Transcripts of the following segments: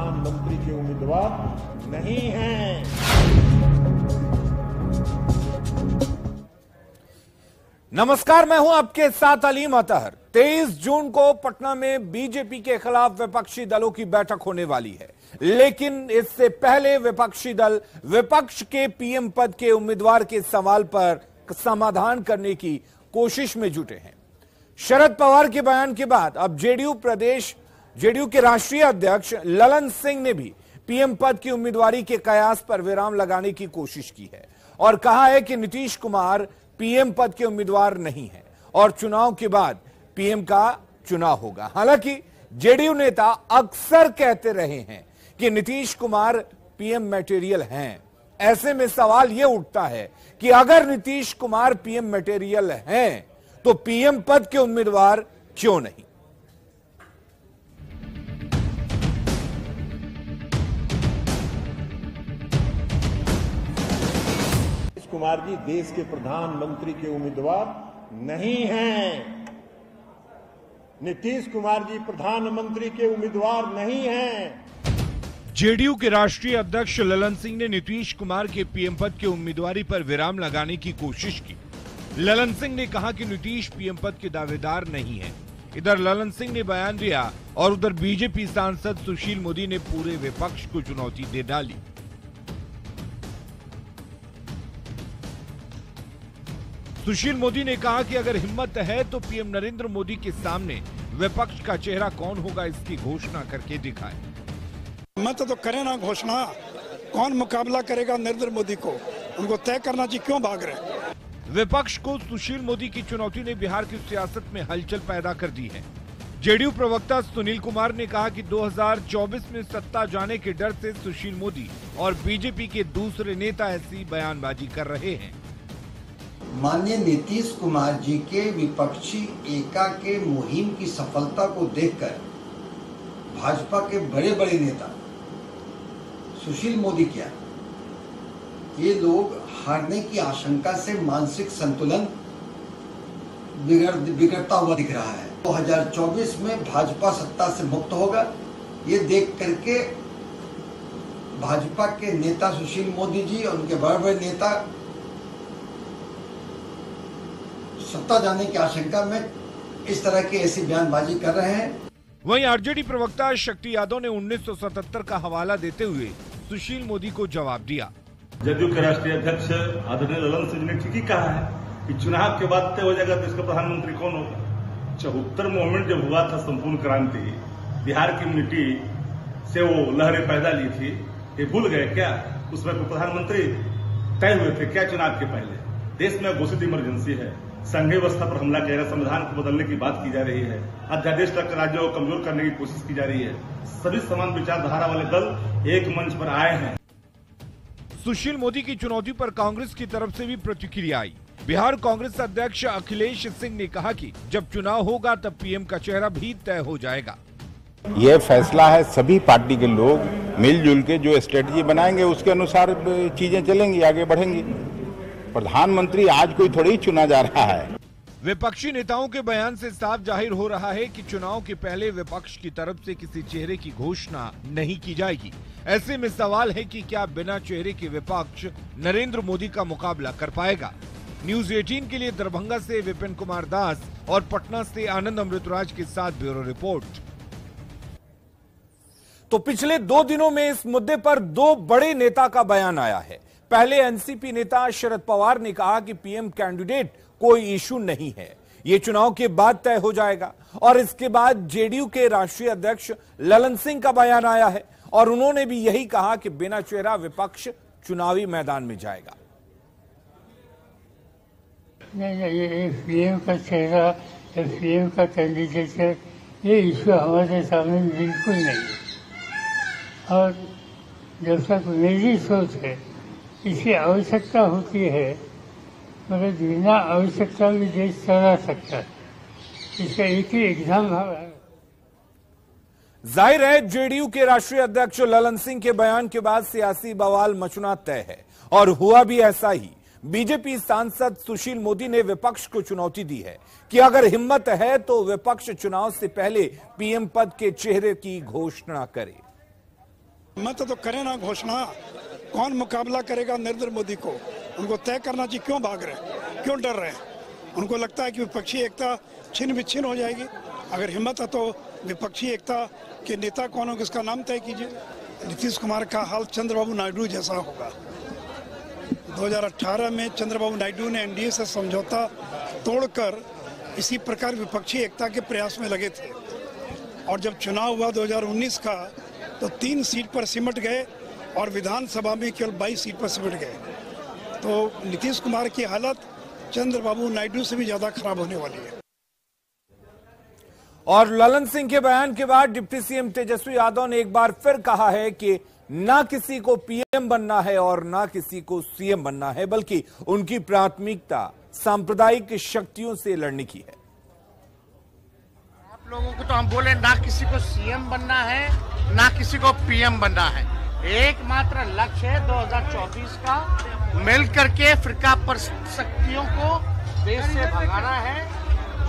प्रधानमंत्री के उम्मीदवार नहीं हैं। नमस्कार, मैं हूं आपके साथ अलीम अतहर। 23 जून को पटना में बीजेपी के खिलाफ विपक्षी दलों की बैठक होने वाली है, लेकिन इससे पहले विपक्षी दल विपक्ष के पीएम पद के उम्मीदवार के सवाल पर समाधान करने की कोशिश में जुटे हैं। शरद पवार के बयान के बाद अब जेडीयू के राष्ट्रीय अध्यक्ष ललन सिंह ने भी पीएम पद की उम्मीदवारी के कयास पर विराम लगाने की कोशिश की है और कहा है कि नीतीश कुमार पीएम पद के उम्मीदवार नहीं है और चुनाव के बाद पीएम का चुनाव होगा। हालांकि जेडीयू नेता अक्सर कहते रहे हैं कि नीतीश कुमार पीएम मटेरियल हैं। ऐसे में सवाल यह उठता है कि अगर नीतीश कुमार पीएम मटेरियल हैं तो पीएम पद के उम्मीदवार क्यों नहीं? कुमार जी देश के प्रधानमंत्री के उम्मीदवार नहीं हैं। नीतीश कुमार जी प्रधानमंत्री के उम्मीदवार नहीं हैं। जेडीयू के राष्ट्रीय अध्यक्ष ललन सिंह ने नीतीश कुमार के पीएम पद के उम्मीदवारी पर विराम लगाने की कोशिश की। ललन सिंह ने कहा कि नीतीश पीएम पद के दावेदार नहीं है। इधर ललन सिंह ने बयान दिया और उधर बीजेपी सांसद सुशील मोदी ने पूरे विपक्ष को चुनौती दे डाली। सुशील मोदी ने कहा कि अगर हिम्मत है तो पीएम नरेंद्र मोदी के सामने विपक्ष का चेहरा कौन होगा इसकी घोषणा करके दिखाए। हिम्मत तो करे ना घोषणा, कौन मुकाबला करेगा नरेंद्र मोदी को, उनको तय करना चाहिए, क्यों भाग रहे। विपक्ष को सुशील मोदी की चुनौती ने बिहार की सियासत में हलचल पैदा कर दी है। जेडीयू प्रवक्ता सुनील कुमार ने कहा कि 2024 में सत्ता जाने के डर से सुशील मोदी और बीजेपी के दूसरे नेता ऐसी बयानबाजी कर रहे हैं। माननीय नीतीश कुमार जी के विपक्षी एका के मुहिम की सफलता को देखकर भाजपा के बड़े बड़े नेता सुशील मोदी क्या, ये लोग हारने की आशंका से मानसिक संतुलन बिगड़ता हुआ दिख रहा है। 2024 में भाजपा सत्ता से मुक्त होगा, ये देख करके भाजपा के नेता सुशील मोदी जी और उनके बड़े बड़े नेता सत्ता जाने की आशंका में इस तरह की ऐसी बयानबाजी कर रहे हैं। वहीं आरजेडी प्रवक्ता शक्ति यादव ने 1977 का हवाला देते हुए सुशील मोदी को जवाब दिया। जदयू के राष्ट्रीय अध्यक्ष आदरणीय ललन सिंह ने ठीक ही कहा है कि चुनाव के बाद तय हो जाएगा तो इसका प्रधानमंत्री कौन होगा। 74 मूवमेंट जब हुआ था संपूर्ण क्रांति, बिहार की मिट्टी से वो लहरें पैदा ली थी, ये भूल गए क्या? उसमें प्रधानमंत्री तय हुए थे क्या चुनाव के पहले? देश में घोषित इमरजेंसी है, संघीय व्यवस्था पर हमला किया, संविधान को बदलने की बात की जा रही है, अध्यादेश तक राज्यों को कमजोर करने की कोशिश की जा रही है। सभी समान विचारधारा वाले दल एक मंच पर आए हैं। सुशील मोदी की चुनौती पर कांग्रेस की तरफ से भी प्रतिक्रिया आई। बिहार कांग्रेस अध्यक्ष अखिलेश सिंह ने कहा कि जब चुनाव होगा तब पीएम का चेहरा भी तय हो जाएगा। यह फैसला है, सभी पार्टी के लोग मिलजुल के जो स्ट्रेटजी बनाएंगे उसके अनुसार चीजें चलेंगी, आगे बढ़ेंगी। प्रधानमंत्री आज कोई थोड़ी चुना जा रहा है। विपक्षी नेताओं के बयान से साफ जाहिर हो रहा है कि चुनाव के पहले विपक्ष की तरफ से किसी चेहरे की घोषणा नहीं की जाएगी। ऐसे में सवाल है कि क्या बिना चेहरे के विपक्ष नरेंद्र मोदी का मुकाबला कर पाएगा। न्यूज 18 के लिए दरभंगा से विपिन कुमार दास और पटना से आनंद अमृतराज के साथ ब्यूरो रिपोर्ट। तो पिछले 2 दिनों में इस मुद्दे पर 2 बड़े नेता का बयान आया है। पहले एनसीपी नेता शरद पवार ने कहा कि पीएम कैंडिडेट कोई इशू नहीं है, ये चुनाव के बाद तय हो जाएगा। और इसके बाद जेडीयू के राष्ट्रीय अध्यक्ष ललन सिंह का बयान आया है और उन्होंने भी यही कहा कि बिना चेहरा विपक्ष चुनावी मैदान में जाएगा। नहीं, ये पीएम का चेहरा या पीएम का कैंडिडेट, ये इशू हमारे सामने बिल्कुल नहीं। और जब तक मेरी सोच है इसकी आवश्यकता होती है, मगर बिना आवश्यकता भी देश चला सकता है। इसका एक ही एग्जाम है। जाहिर है जेडीयू के राष्ट्रीय अध्यक्ष ललन सिंह के बयान के बाद सियासी बवाल मचना तय है और हुआ भी ऐसा ही। बीजेपी सांसद सुशील मोदी ने विपक्ष को चुनौती दी है कि अगर हिम्मत है तो विपक्ष चुनाव से पहले पीएम पद के चेहरे की घोषणा करे। मत तो करे ना घोषणा, कौन मुकाबला करेगा नरेंद्र मोदी को? उनको तय करना चाहिए क्यों भाग रहे हैं, क्यों डर रहे हैं? उनको लगता है कि विपक्षी एकता छिन्न विच्छिन्न हो जाएगी। अगर हिम्मत है तो विपक्षी एकता के नेता कौन होगा इसका नाम तय कीजिए। नीतीश कुमार का हाल चंद्रबाबू नायडू जैसा होगा। 2018 में चंद्रबाबू नायडू ने एनडीए से समझौता तोड़कर इसी प्रकार विपक्षी एकता के प्रयास में लगे थे, और जब चुनाव हुआ 2019 का तो 3 सीट पर सिमट गए और विधानसभा में केवल 22 सीट पर सिमट गए। तो नीतीश कुमार की हालत चंद्रबाबू नायडू से भी ज्यादा खराब होने वाली है। और ललन सिंह के बयान के बाद डिप्टी सीएम तेजस्वी यादव ने एक बार फिर कहा है कि ना किसी को पीएम बनना है और ना किसी को सीएम बनना है, बल्कि उनकी प्राथमिकता सांप्रदायिक शक्तियों से लड़ने की है। आप लोगों को तो हम बोले ना किसी को सीएम बनना है ना किसी को पीएम बनना है, एकमात्र लक्ष्य है 2024 का मिल करके फिरका पर शक्तियों को देश से भगाना है।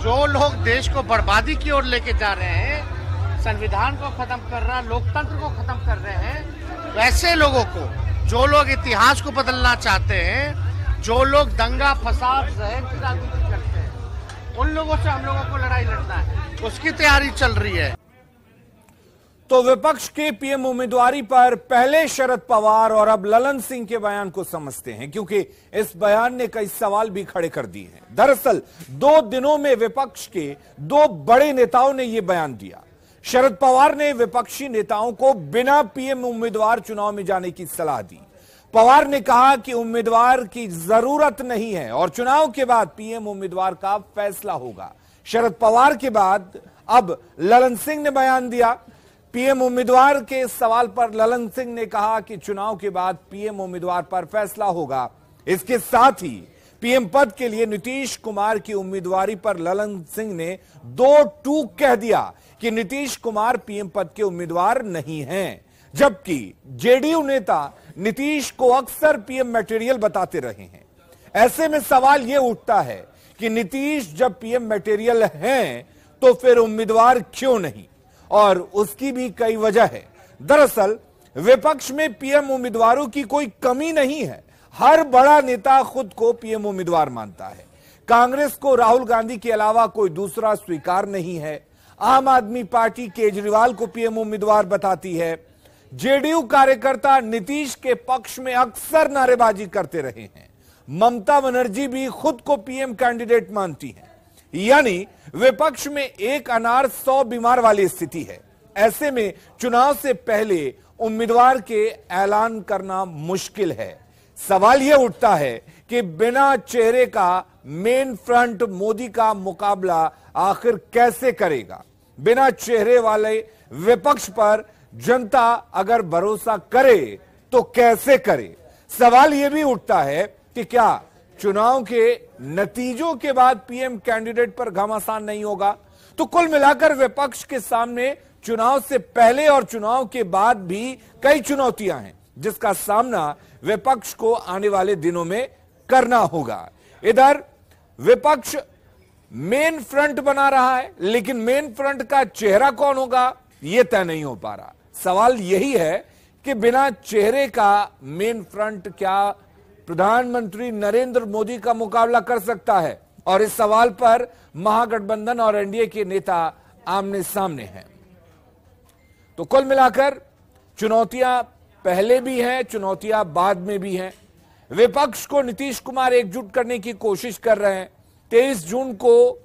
जो लोग देश को बर्बादी की ओर लेके जा रहे हैं, संविधान को खत्म कर रहा, लोकतंत्र को खत्म कर रहे हैं, वैसे लोगों को, जो लोग इतिहास को बदलना चाहते हैं, जो लोग दंगा फसाद जहर की राजनीति करते हैं, उन लोगों से हम लोगों को लड़ाई लड़ना है, उसकी तैयारी चल रही है। तो विपक्ष के पीएम उम्मीदवारी पर पहले शरद पवार और अब ललन सिंह के बयान को समझते हैं, क्योंकि इस बयान ने कई सवाल भी खड़े कर दिए हैं। दरअसल 2 दिनों में विपक्ष के 2 बड़े नेताओं ने यह बयान दिया। शरद पवार ने विपक्षी नेताओं को बिना पीएम उम्मीदवार चुनाव में जाने की सलाह दी। पवार ने कहा कि उम्मीदवार की जरूरत नहीं है और चुनाव के बाद पीएम उम्मीदवार का फैसला होगा। शरद पवार के बाद अब ललन सिंह ने बयान दिया। पीएम उम्मीदवार के सवाल पर ललन सिंह ने कहा कि चुनाव के बाद पीएम उम्मीदवार पर फैसला होगा। इसके साथ ही पीएम पद के लिए नीतीश कुमार की उम्मीदवारी पर ललन सिंह ने 2 टूक कह दिया कि नीतीश कुमार पीएम पद के उम्मीदवार नहीं हैं, जबकि जेडीयू नेता नीतीश को अक्सर पीएम मटेरियल बताते रहे हैं। ऐसे में सवाल यह उठता है कि नीतीश जब पीएम मटेरियल हैं तो फिर उम्मीदवार क्यों नहीं, और उसकी भी कई वजह है। दरअसल विपक्ष में पीएम उम्मीदवारों की कोई कमी नहीं है। हर बड़ा नेता खुद को पीएम उम्मीदवार मानता है। कांग्रेस को राहुल गांधी के अलावा कोई दूसरा स्वीकार नहीं है। आम आदमी पार्टी केजरीवाल को पीएम उम्मीदवार बताती है। जेडीयू कार्यकर्ता नीतीश के पक्ष में अक्सर नारेबाजी करते रहे हैं। ममता बनर्जी भी खुद को पीएम कैंडिडेट मानती हैं। यानी विपक्ष में एक अनार 100 बीमार वाली स्थिति है। ऐसे में चुनाव से पहले उम्मीदवार के ऐलान करना मुश्किल है। सवाल यह उठता है कि बिना चेहरे का मेन फ्रंट मोदी का मुकाबला आखिर कैसे करेगा। बिना चेहरे वाले विपक्ष पर जनता अगर भरोसा करे तो कैसे करे। सवाल यह भी उठता है कि क्या चुनाव के नतीजों के बाद पीएम कैंडिडेट पर घमासान नहीं होगा। तो कुल मिलाकर विपक्ष के सामने चुनाव से पहले और चुनाव के बाद भी कई चुनौतियां हैं, जिसका सामना विपक्ष को आने वाले दिनों में करना होगा। इधर विपक्ष मेन फ्रंट बना रहा है, लेकिन मेन फ्रंट का चेहरा कौन होगा यह तय नहीं हो पा रहा। सवाल यही है कि बिना चेहरे का मेन फ्रंट क्या प्रधानमंत्री नरेंद्र मोदी का मुकाबला कर सकता है, और इस सवाल पर महागठबंधन और एनडीए के नेता आमने सामने हैं। तो कुल मिलाकर चुनौतियां पहले भी हैं, चुनौतियां बाद में भी हैं। विपक्ष को नीतीश कुमार एकजुट करने की कोशिश कर रहे हैं। 23 जून को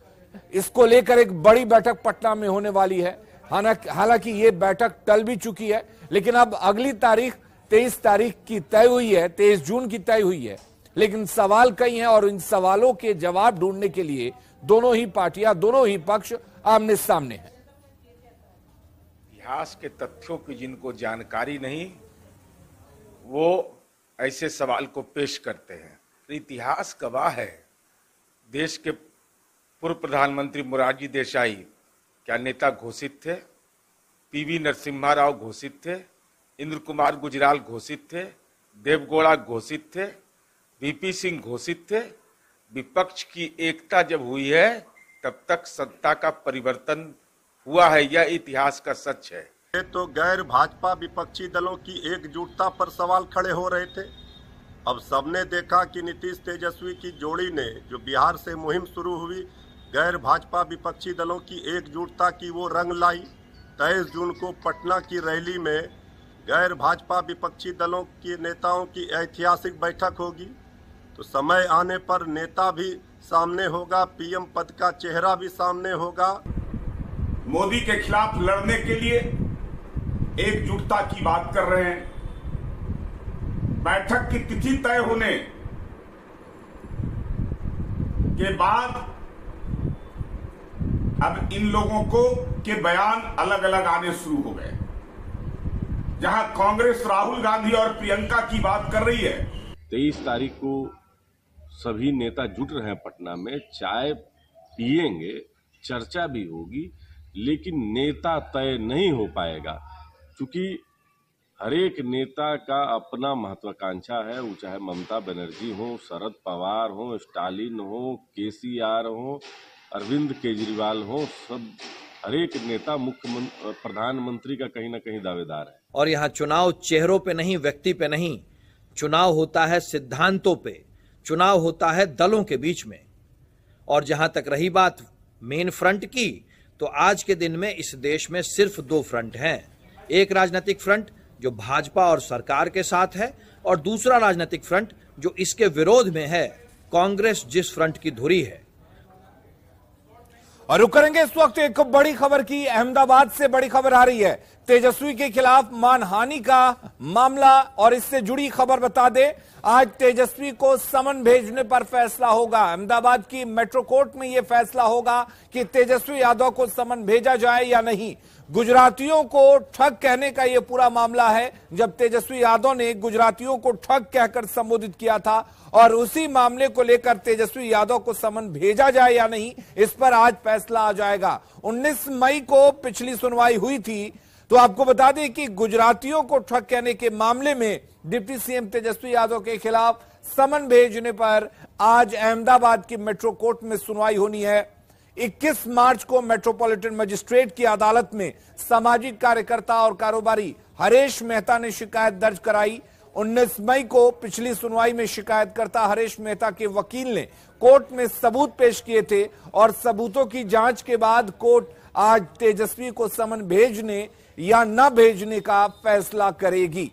इसको लेकर एक बड़ी बैठक पटना में होने वाली है। हालांकि यह बैठक टल भी चुकी है, लेकिन अब अगली तारीख 23 तारीख की तय हुई है, 23 जून की तय हुई है। लेकिन सवाल कई हैं और इन सवालों के जवाब ढूंढने के लिए दोनों ही पार्टियां, दोनों ही पक्ष आमने सामने हैं। इतिहास के तथ्यों की जिनको जानकारी नहीं, वो ऐसे सवाल को पेश करते हैं। इतिहास गवाह है। देश के पूर्व प्रधानमंत्री मोरारजी देसाई क्या नेता घोषित थे? पीवी नरसिम्हा राव घोषित थे, इंद्र कुमार गुजराल घोषित थे, देवगौड़ा घोषित थे, वीपी सिंह घोषित थे। विपक्ष की एकता जब हुई है तब तक सत्ता का परिवर्तन हुआ है, यह इतिहास का सच है। तो गैर भाजपा विपक्षी दलों की एकजुटता पर सवाल खड़े हो रहे थे। अब सबने देखा कि नीतीश तेजस्वी की जोड़ी ने जो बिहार से मुहिम शुरू हुई, गैर भाजपा विपक्षी दलों की एकजुटता की वो रंग लाई। 23 जून को पटना की रैली में गैर भाजपा विपक्षी दलों के नेताओं की ऐतिहासिक बैठक होगी। तो समय आने पर नेता भी सामने होगा, पीएम पद का चेहरा भी सामने होगा। मोदी के खिलाफ लड़ने के लिए एकजुटता की बात कर रहे हैं। बैठक की तिथि तय होने के बाद अब इन लोगों के बयान अलग अलग आने शुरू हो गए। जहां कांग्रेस राहुल गांधी और प्रियंका की बात कर रही है, 23 तारीख को सभी नेता जुट रहे हैं पटना में, चाय पिएंगे, चर्चा भी होगी, लेकिन नेता तय नहीं हो पाएगा, क्योंकि हर एक नेता का अपना महत्वाकांक्षा है। वो चाहे ममता बनर्जी हो, शरद पवार हो, स्टालिन हो, केसीआर हो, अरविंद केजरीवाल हो, सब हर एक नेता प्रधानमंत्री का कहीं ना कहीं दावेदार है। और यहाँ चुनाव चेहरों पे नहीं, व्यक्ति पे नहीं, चुनाव होता है सिद्धांतों पे, चुनाव होता है दलों के बीच में। और जहां तक रही बात मेन फ्रंट की, तो आज के दिन में इस देश में सिर्फ 2 फ्रंट हैं। एक राजनीतिक फ्रंट जो भाजपा और सरकार के साथ है, और दूसरा राजनीतिक फ्रंट जो इसके विरोध में है, कांग्रेस जिस फ्रंट की धुरी है। और रुक करेंगे इस वक्त एक बड़ी खबर की। अहमदाबाद से बड़ी खबर आ रही है, तेजस्वी के खिलाफ मानहानि का मामला, और इससे जुड़ी खबर बता दे, आज तेजस्वी को समन भेजने पर फैसला होगा। अहमदाबाद की मेट्रो कोर्ट में यह फैसला होगा कि तेजस्वी यादव को समन भेजा जाए या नहीं। गुजरातियों को ठग कहने का यह पूरा मामला है, जब तेजस्वी यादव ने गुजरातियों को ठग कहकर संबोधित किया था, और उसी मामले को लेकर तेजस्वी यादव को समन भेजा जाए या नहीं, इस पर आज फैसला आ जाएगा। 19 मई को पिछली सुनवाई हुई थी। तो आपको बता दें कि गुजरातियों को ठग कहने के मामले में डिप्टी सीएम तेजस्वी यादव के खिलाफ समन भेजने पर आज अहमदाबाद की मेट्रो कोर्ट में सुनवाई होनी है। 21 मार्च को मेट्रोपॉलिटन मजिस्ट्रेट की अदालत में सामाजिक कार्यकर्ता और कारोबारी हरेश मेहता ने शिकायत दर्ज कराई। 19 मई को पिछली सुनवाई में शिकायतकर्ता हरेश मेहता के वकील ने कोर्ट में सबूत पेश किए थे, और सबूतों की जांच के बाद कोर्ट आज तेजस्वी को समन भेजने या न भेजने का फैसला करेगी।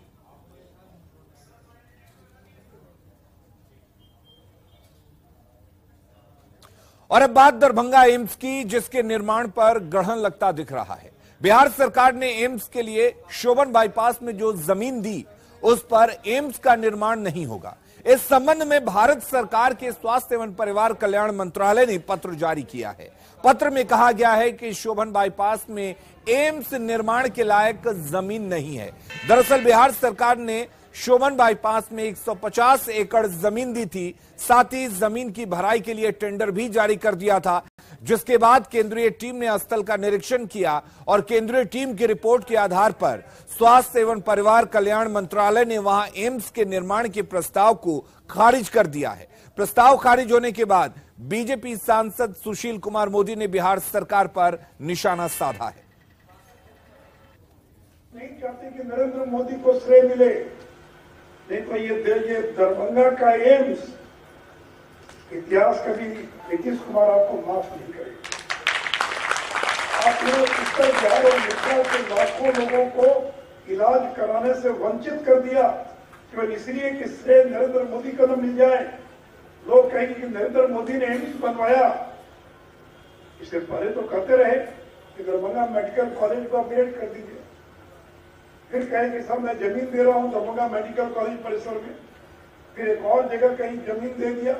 और अब बात दरभंगा एम्स की, जिसके निर्माण पर ग्रहण लगता दिख रहा है। बिहार सरकार ने एम्स के लिए शोभन बाईपास में जो जमीन दी, उस पर एम्स का निर्माण नहीं होगा। इस संबंध में भारत सरकार के स्वास्थ्य एवं परिवार कल्याण मंत्रालय ने पत्र जारी किया है। पत्र में कहा गया है कि शोभन बाईपास में एम्स निर्माण के लायक जमीन नहीं है। दरअसल बिहार सरकार ने शोभन बाईपास में 150 एकड़ जमीन दी थी, साथ ही जमीन की भराई के लिए टेंडर भी जारी कर दिया था, जिसके बाद केंद्रीय टीम ने स्थल का निरीक्षण किया, और केंद्रीय टीम की रिपोर्ट के आधार पर स्वास्थ्य एवं परिवार कल्याण मंत्रालय ने वहां एम्स के निर्माण के प्रस्ताव को खारिज कर दिया है। प्रस्ताव खारिज होने के बाद बीजेपी सांसद सुशील कुमार मोदी ने बिहार सरकार पर निशाना साधा है। नहीं चाहते कि नरेंद्र मोदी को श्रेय मिले, नहीं तो ये दरभंगा का एम्स इतिहास कभी नीतीश कुमार आपको माफ नहीं करेगा। आपने उत्तर बिहार और मिथिला के लाखों लोगों को इलाज कराने से वंचित कर दिया, केवल इसलिए कि श्रेय नरेंद्र मोदी को न मिल जाए। लोग कहेंगे कि नरेंद्र मोदी ने एम्स बनवाया। इससे पहले तो कहते रहे कि दरभंगा मेडिकल कॉलेज को अपग्रेड कर दीजिए, फिर कहेंगे साहब मैं जमीन दे रहा हूं दरभंगा मेडिकल कॉलेज परिसर में, फिर एक और जगह कहीं जमीन दे दिया,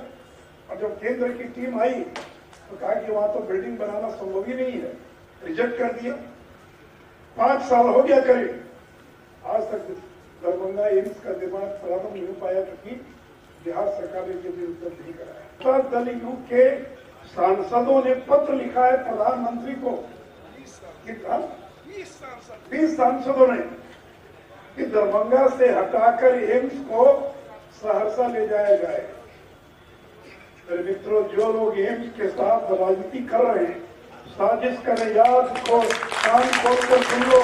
और जब केंद्र की टीम आई तो कहा कि वहां तो बिल्डिंग बनाना संभव ही नहीं है, रिजेक्ट कर दिया। 5 साल हो गया करीब, आज तक दरभंगा एम्स का निर्माण प्रारंभ नहीं हो पाया, क्योंकि बिहार सरकार ने जमीन उपलब्ध नहीं कराया। दल युग के सांसदों ने पत्र लिखा है प्रधानमंत्री को, 20 सांसदों ने, कि दरभंगा से हटाकर एम्स को सहरसा ले जाया जाए। मेरे मित्रों, जो लोग एम्स के साथ राजनीति कर रहे हैं, साजिश करें, याद को कान खोल कर सुन लो,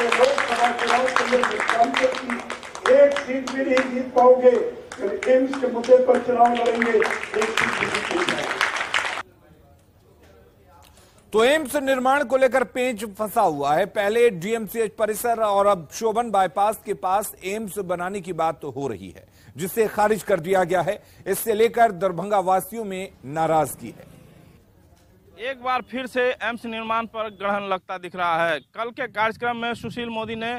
कि लोकसभा चुनाव के लिए कांग्रेस की एक सीट भी नहीं जीत पाओगे, एम्स के मुद्दे पर चुनाव लड़ेंगे, एक सीट भी जीत जाएगी। तो एम्स निर्माण को लेकर पेंच फंसा हुआ है। पहले डीएमसीएच परिसर और अब शोभन बाईपास के पास एम्स बनाने की बात तो हो रही है, जिसे खारिज कर दिया गया है। इससे लेकर दरभंगा वासियों में नाराजगी है। एक बार फिर से एम्स निर्माण पर ग्रहण लगता दिख रहा है। कल के कार्यक्रम में सुशील मोदी ने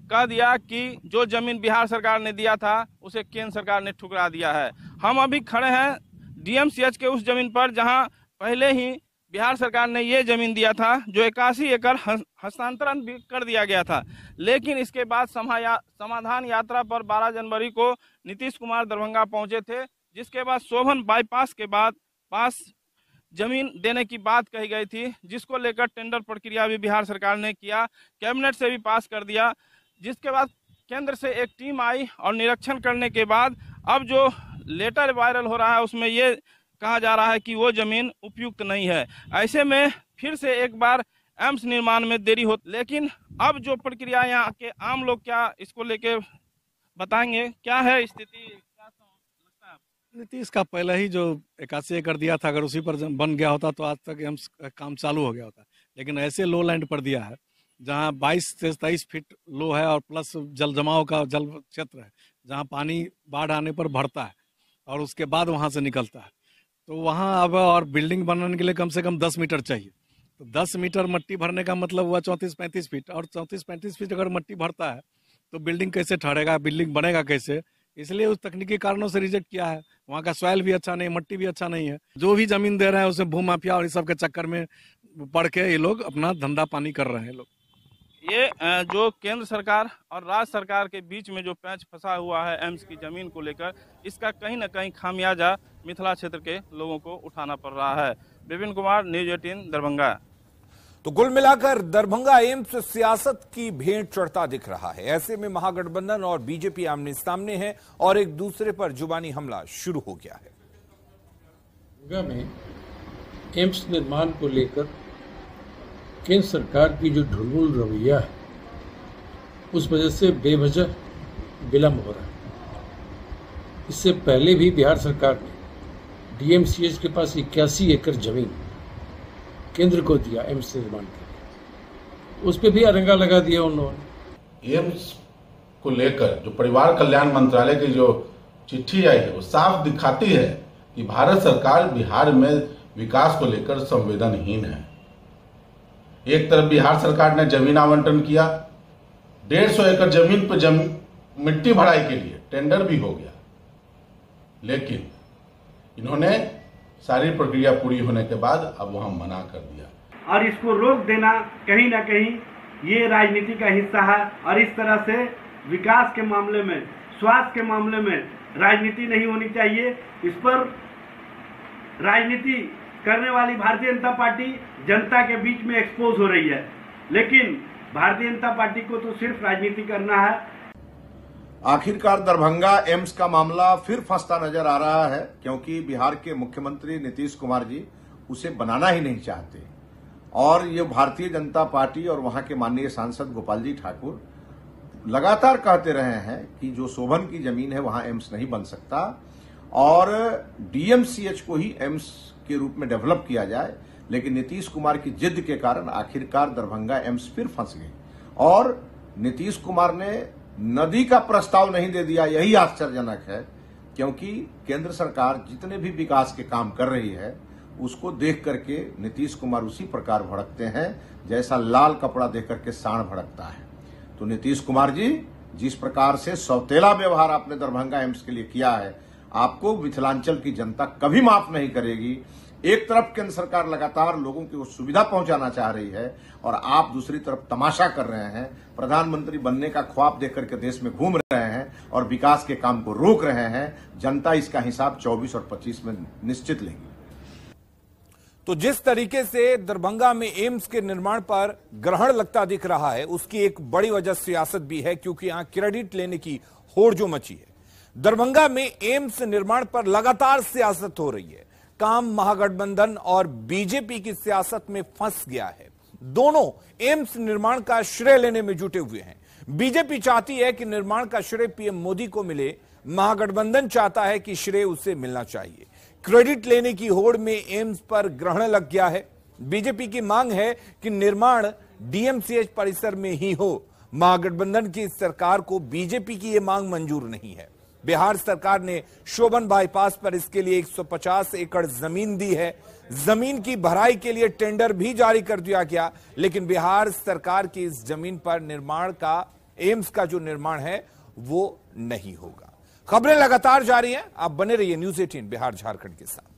कह दिया कि जो जमीन बिहार सरकार ने दिया था उसे केंद्र सरकार ने ठुकरा दिया है। हम अभी खड़े हैं डीएमसीएच के उस जमीन पर जहां पहले ही बिहार सरकार ने ये जमीन दिया था, जो 81 एकड़ हस्तांतरण भी कर दिया गया था। लेकिन इसके बाद समाधान यात्रा पर 12 जनवरी को नीतीश कुमार दरभंगा पहुंचे थे, जिसके बाद शोभन बाईपास के बाद पास जमीन देने की बात कही गई थी, जिसको लेकर टेंडर प्रक्रिया भी बिहार सरकार ने किया, कैबिनेट से भी पास कर दिया। जिसके बाद केंद्र से एक टीम आई और निरीक्षण करने के बाद अब जो लेटर वायरल हो रहा है उसमें ये कहा जा रहा है कि वो जमीन उपयुक्त नहीं है। ऐसे में फिर से एक बार एम्स निर्माण में देरी हो, लेकिन अब जो प्रक्रिया यहाँ के आम लोग क्या इसको लेके बताएंगे, क्या है स्थिति, क्या लगता है? नीतीश का पहले ही जो 81 एकड़ दिया था, अगर उसी पर बन गया होता तो आज तक एम्स का काम चालू हो गया होता। लेकिन ऐसे लो लैंड पर दिया है जहाँ 22 से 23 फीट लो है और प्लस जल जमाव का जल क्षेत्र है, जहाँ पानी बाढ़ आने पर भरता है और उसके बाद वहाँ से निकलता है। तो वहाँ अब और बिल्डिंग बनाने के लिए कम से कम 10 मीटर चाहिए। तो 10 मीटर मट्टी भरने का मतलब हुआ 34-35 फीट, और 34-35 फीट अगर मट्टी भरता है तो बिल्डिंग कैसे ठहरेगा, बिल्डिंग बनेगा कैसे? इसलिए उस तकनीकी कारणों से रिजेक्ट किया है। वहाँ का सॉइल भी अच्छा नहीं, मट्टी भी अच्छा नहीं है। जो भी जमीन दे रहे हैं उसे भूमाफिया और इस सब के चक्कर में पड़ के ये लोग अपना धंधा पानी कर रहे हैं। लोग ये जो केंद्र सरकार और राज्य सरकार के बीच में जो पैंच फंसा हुआ है एम्स की जमीन को लेकर, इसका कहीं न कहीं खामियाजा मिथिला क्षेत्र के लोगों को उठाना पड़ रहा है। विपिन कुमार, न्यूज 18 दरभंगा। तो कुल मिलाकर दरभंगा एम्स सियासत की भेंट चढ़ता दिख रहा है। ऐसे में महागठबंधन और बीजेपी आमने सामने हैं और एक दूसरे पर जुबानी हमला शुरू हो गया है। दरभंगा में एम्स निर्माण को लेकर केंद्र सरकार की जो ढुलमुल रवैया है, उस वजह से बेवजह विलंब हो रहा है। इससे पहले भी बिहार सरकार ने डीएमसीएच के पास 81 एकड़ जमीन केंद्र को दिया एम्स निर्माण के लिए, उस पर भी अरंगा लगा दिया उन्होंने। एम्स को लेकर जो परिवार कल्याण मंत्रालय की जो चिट्ठी आई है वो साफ दिखाती है कि भारत सरकार बिहार में विकास को लेकर संवेदनहीन है। एक तरफ बिहार सरकार ने जमीन आवंटन किया, 150 एकड़ जमीन पर मिट्टी भराई के लिए टेंडर भी हो गया, लेकिन इन्होंने सारी प्रक्रिया पूरी होने के बाद अब वहां मना कर दिया। और इसको रोक देना कहीं ना कहीं ये राजनीति का हिस्सा है, और इस तरह से विकास के मामले में, स्वास्थ्य के मामले में राजनीति नहीं होनी चाहिए। इस पर राजनीति करने वाली भारतीय जनता पार्टी जनता के बीच में एक्सपोज हो रही है, लेकिन भारतीय जनता पार्टी को तो सिर्फ राजनीति करना है। आखिरकार दरभंगा एम्स का मामला फिर फंसता नजर आ रहा है, क्योंकि बिहार के मुख्यमंत्री नीतीश कुमार जी उसे बनाना ही नहीं चाहते, और ये भारतीय जनता पार्टी और वहां के माननीय सांसद गोपाल जी ठाकुर लगातार कहते रहे हैं कि जो शोभन की जमीन है वहां एम्स नहीं बन सकता और डीएमसीएच को ही एम्स के रूप में डेवलप किया जाए। लेकिन नीतीश कुमार की जिद के कारण आखिरकार दरभंगा एम्स फिर फंस गई, और नीतीश कुमार ने नदी का प्रस्ताव नहीं दे दिया। यही आश्चर्यजनक है, क्योंकि केंद्र सरकार जितने भी विकास के काम कर रही है उसको देख करके नीतीश कुमार उसी प्रकार भड़कते हैं जैसा लाल कपड़ा देख करके सांड भड़कता है। तो नीतीश कुमार जी, जिस प्रकार से सौतेला व्यवहार आपने दरभंगा एम्स के लिए किया है, आपको मिथिलांचल की जनता कभी माफ नहीं करेगी। एक तरफ केंद्र सरकार लगातार लोगों की सुविधा पहुंचाना चाह रही है और आप दूसरी तरफ तमाशा कर रहे हैं, प्रधानमंत्री बनने का ख्वाब देख करके देश में घूम रहे हैं और विकास के काम को रोक रहे हैं। जनता इसका हिसाब 24 और 25 में निश्चित लेगी। तो जिस तरीके से दरभंगा में एम्स के निर्माण पर ग्रहण लगता दिख रहा है, उसकी एक बड़ी वजह सियासत भी है, क्योंकि यहां क्रेडिट लेने की होड़ जो मची है। दरभंगा में एम्स निर्माण पर लगातार सियासत हो रही है। काम महागठबंधन और बीजेपी की सियासत में फंस गया है। दोनों एम्स निर्माण का श्रेय लेने में जुटे हुए हैं। बीजेपी चाहती है कि निर्माण का श्रेय पीएम मोदी को मिले, महागठबंधन चाहता है कि श्रेय उसे मिलना चाहिए। क्रेडिट लेने की होड़ में एम्स पर ग्रहण लग गया है। बीजेपी की मांग है कि निर्माण डीएमसीएच परिसर में ही हो। महागठबंधन की सरकार को बीजेपी की यह मांग मंजूर नहीं है। बिहार सरकार ने शोभन बाईपास पर इसके लिए 150 एकड़ जमीन दी है। जमीन की भराई के लिए टेंडर भी जारी कर दिया गया, लेकिन बिहार सरकार की इस जमीन पर निर्माण का, एम्स का जो निर्माण है वो नहीं होगा। खबरें लगातार जारी हैं। आप बने रहिए न्यूज़ 18 बिहार झारखंड के साथ।